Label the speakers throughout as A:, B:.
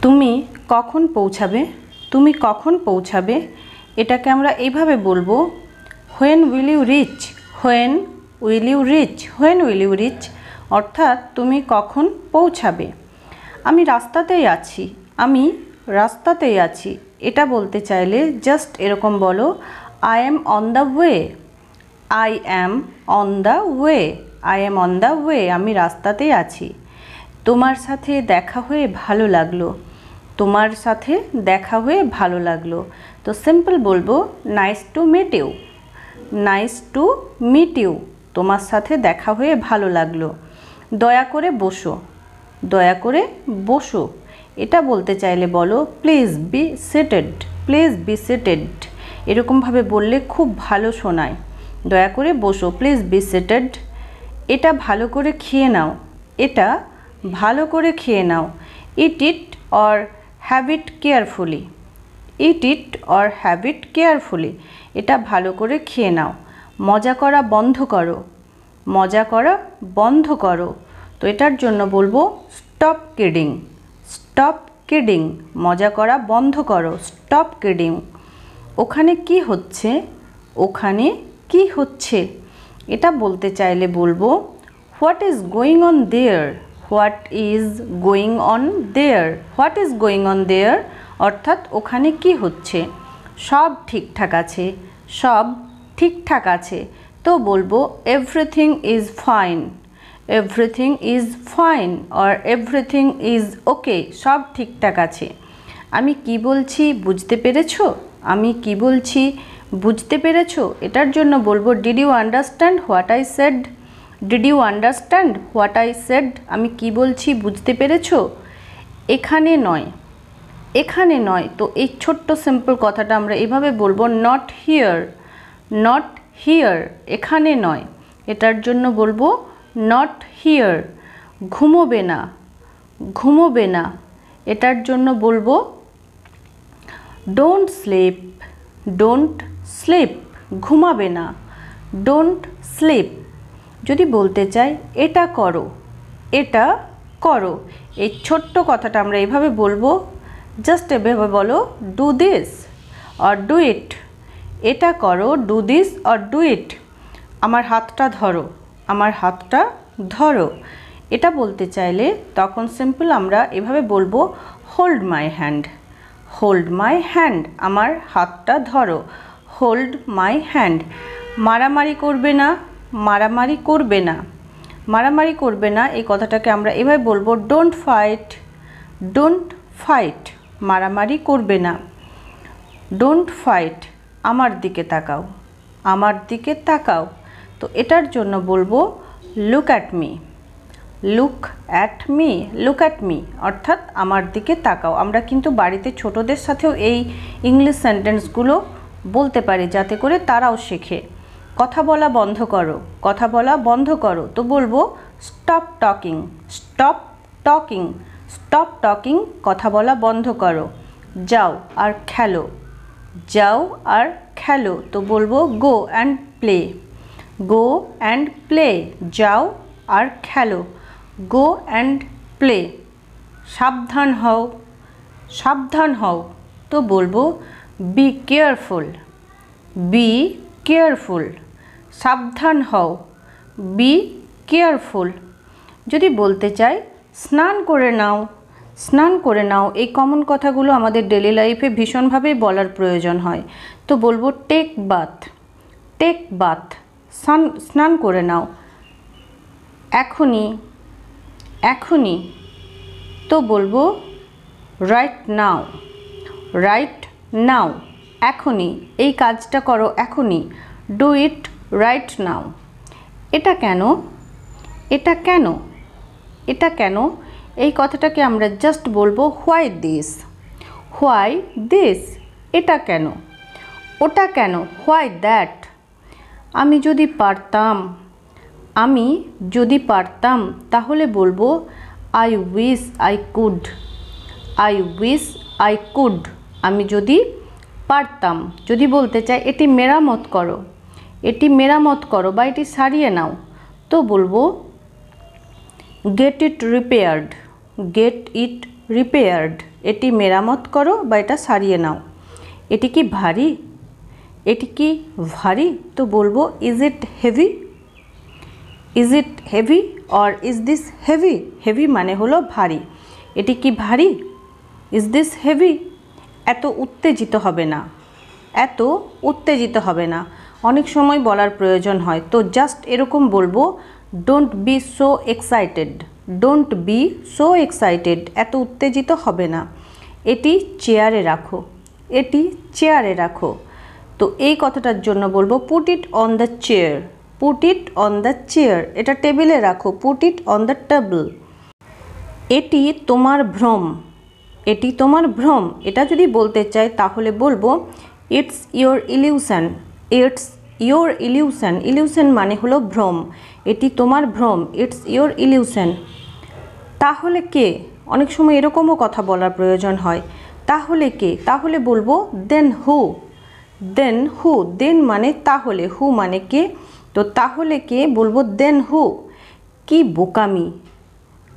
A: তুমি কখন পৌঁছাবে, তুমি কখন পৌঁছাবে, এটাকে আমরা এইভাবে বলবো when will you reach, when will you reach, when will you reach, অর্থাৎ তুমি কখন পৌঁছাবে। আমি রাস্তাতেই আছি, আমি রাস্তাতেই আছি, এটা বলতে চাইলে জাস্ট এরকম বলো I am on the way, I am on the way, I am on the way, আমি রাস্তাতেই আছি। তোমার সাথে দেখা হয়ে ভালো লাগলো, তোমার সাথে দেখা হয়ে ভালো লাগলো। তো সিম্পল বলবো nice to meet you, nice to meet you, তোমার সাথে দেখা হয়ে ভালো লাগলো। দয়া করে বসো, দয়া করে বসো, এটা বলতে চাইলে বলো please be seated, please be seated, এরকমভাবে বললে খুব ভালো শোনায়। দয়া করে বসো, প্লিজ বি সিটেড। এটা ভালো করে খেয়ে নাও, এটা ভালো করে খেয়ে নাও। Eat eat or have it carefully, eat eat or have it carefully, এটা ভালো করে খেয়ে নাও। মজা করা বন্ধ করো, মজা করা বন্ধ করো। তো এটার জন্য বলবো স্টপ কিডিং, স্টপ কিডিং, মজা করা বন্ধ করো, স্টপ কিডিং। ওখানে কি হচ্ছে, ওখানে কি হচ্ছে, এটা বলতে চাইলে বলবো what is going on their, what is going on their, what is going on their, অর্থাৎ ওখানে কি হচ্ছে। সব ঠিকঠাক আছে, সব ঠিকঠাক আছে, তো বলবো everything is fine, everything is fine or everything is okay, সব ঠিকঠাক আছে। আমি কি বলছি বুঝতে পেরেছো, আমি কি বলছি বুঝতে পেরেছো, এটার জন্য বলবো did you understand what I said, did you understand what I said, আমি কি বলছি বুঝতে পেরেছো। এখানে নয়, এখানে নয়, তো এই ছোট্ট সিম্পল কথাটা আমরা এভাবে বলবো নট হিয়ার, নট হিয়ার, এখানে নয়, এটার জন্য বলবো নট হিয়ার। ঘুমোবে না, ঘুমোবে না, এটার জন্য বলবো ডোন্ট স্লিপ, ডোন্ট স্লিপ, ঘুমাবে না, ডোন্ট স্লিপ। যদি বলতে চাই এটা করো, এটা করো, এই ছোট্ট কথাটা আমরা এইভাবে বলবো জাস্ট এভাবে বলো do this or do it, এটা করো do this or do it. আমার হাতটা ধরো, আমার হাতটা ধরো, এটা বলতে চাইলে তখন সিম্পল আমরা এভাবে বলবো hold my hand, hold my hand, আমার হাতটা ধরো, হোল্ড মাই হ্যান্ড। মারামারি করবে না, মারামারি করবে না, মারামারি করবে না, এই কথাটাকে আমরা এভাবে বলবো ডোন্ট ফাইট, ডোন্ট ফাইট, মারামারি করবে না। ডোন্ট ফাইট, আমার দিকে তাকাও, আমার দিকে তাকাও, তো এটার জন্য বলবো look at me, look at me, look at me, অর্থাৎ আমার দিকে তাকাও। আমরা কিন্তু বাড়িতে ছোটদের সাথেও এই ইংলিশ সেন্টেন্সগুলো বলতে পারি যাতে করে তারাও শেখে। কথা বলা বন্ধ করো, কথা বলা বন্ধ করো, তো বলবো stop talking, stop talking, stop talking, কথা বলা বন্ধ করো। যাও আর খেলো, যাও আর খেলো, তো বলবো go and play, go and play, যাও আর খেলো, গো অ্যান্ড প্লে। সাবধান হও, সাবধান হও, তো বলবো বি কেয়ারফুল, বি কেয়ারফুল, সাবধান হও, বি কেয়ারফুল। যদি বলতে চাই স্নান করে নাও, স্নান করে নাও, এই কমন কথাগুলো আমাদের ডেলি লাইফে ভীষণভাবে বলার প্রয়োজন হয়, তো বলবো টেক বাথ, টেক বাথ, স্নান করে নাও। এখনই, এখনই, তো বলবো রাইট নাও, রাইট নাও, এখনই, এই কাজটা করো এখনই, ডু ইট রাইট নাও। এটা কেন, এটা কেন, এটা কেন, এই কথাটাকে আমরা জাস্ট বলবো হোয়াই দিস, হোয়াই দিস, এটা কেন, ওটা কেন, হোয়াই দ্যাট। আমি যদি পারতাম, আমি যদি পারতাম, তাহলে বলবো I wish I could, I wish I could, আমি যদি পারতাম। যদি বলতে চাই এটি মেরামত করো, এটি মেরামত করো বা এটি সারিয়ে নাও, তো বলবো get it repaired, get it repaired, এটি মেরামত করো বা এটা সারিয়ে নাও। এটি কি ভারী? এটি কি ভারী? তো বলবো is it heavy? Is it heavy or is this heavy? Heavy মানে হলো ভারী। এটি কি ভারী? Is this heavy? এত উত্তেজিত হবে না, এত উত্তেজিত হবে না। অনেক সময় বলার প্রয়োজন হয়, তো জাস্ট এরকম বলবো, don't be so excited, don't be so excited, এত উত্তেজিত হবে না। এটি চেয়ারে রাখো, এটি চেয়ারে রাখো। তো এই কথাটার জন্য বলবো put it on the chair, put it on the chair, এটা টেবিলে রাখো, put it on the table. এটি তোমার ভ্রম, এটি তোমার ভ্রম, এটা যদি বলতে চাই তাহলে বলবো it's your illusion, it's your illusion, illusion মানে হলো ভ্রম, এটি তোমার ভ্রম, ইটস ইয়োর ইলিউশন। তাহলে কে? অনেক সময় এরকমও কথা বলার প্রয়োজন হয়, তাহলে কে? তাহলে বলবো দেন হু, দেন হু, দেন মানে তাহলে, হু মানে কে, তো তাহলে কে বলবো দেন হু। কি বোকামি,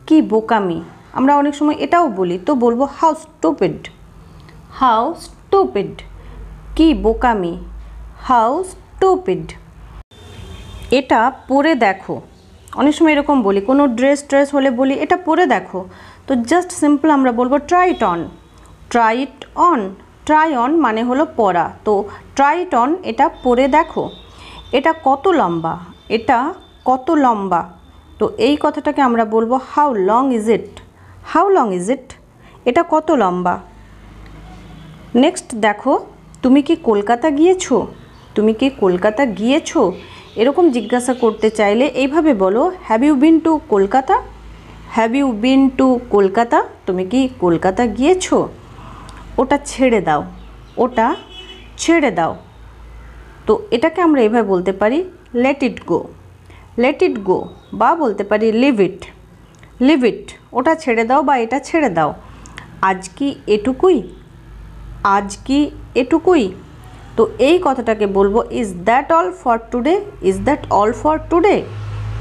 A: কি বোকামি, আমরা অনেক সময় এটাও বলি, তো বলবো হাউ স্টুপিড, হাউ স্টুপিড, কি বোকামি, হাউ স্টুপিড। এটা পরে দেখো, অনেক সময় এরকম বলি, কোনো ড্রেস হলে বলি এটা পরে দেখো, তো জাস্ট সিম্পল আমরা বলবো try it on, try it on, try on মানে হলো পরা, তো ট্রাই ইট অন, এটা পরে দেখো। এটা কত লম্বা, এটা কত লম্বা, তো এই কথাটাকে আমরা বলবো how long is it, how long is it, এটা কত লম্বা। নেক্সট দেখো, তুমি কি কলকাতা গিয়েছো, তুমি কি কলকাতা গিয়েছো, এরকম জিজ্ঞাসা করতে চাইলে এইভাবে বলো have you been to Kolkata, have you been to Kolkata, তুমি কি কলকাতা গিয়েছো। ওটা ছেড়ে দাও, ওটা ছেড়ে দাও, তো এটাকে আমরা এইভাবে বলতে পারি let it go, let it গো, বা বলতে পারি লিভ ইট, লিভ ইট, ওটা ছেড়ে দাও বা এটা ছেড়ে দাও। আজ কি এটুকুই, আজ কি এটুকুই, তো এই কথাটাকে বলবো is that all for today, is that all for today,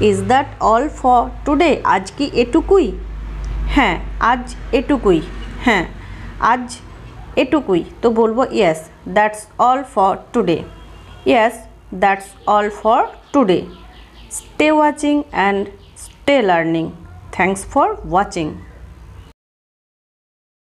A: is that all for today, আজ কি এটুকুই, হ্যাঁ আজ এটুকুই, হ্যাঁ আজ এটুকুই, তো বলবো yes that's all for today, yes that's all for today. Stay watching and stay learning, thanks for watching.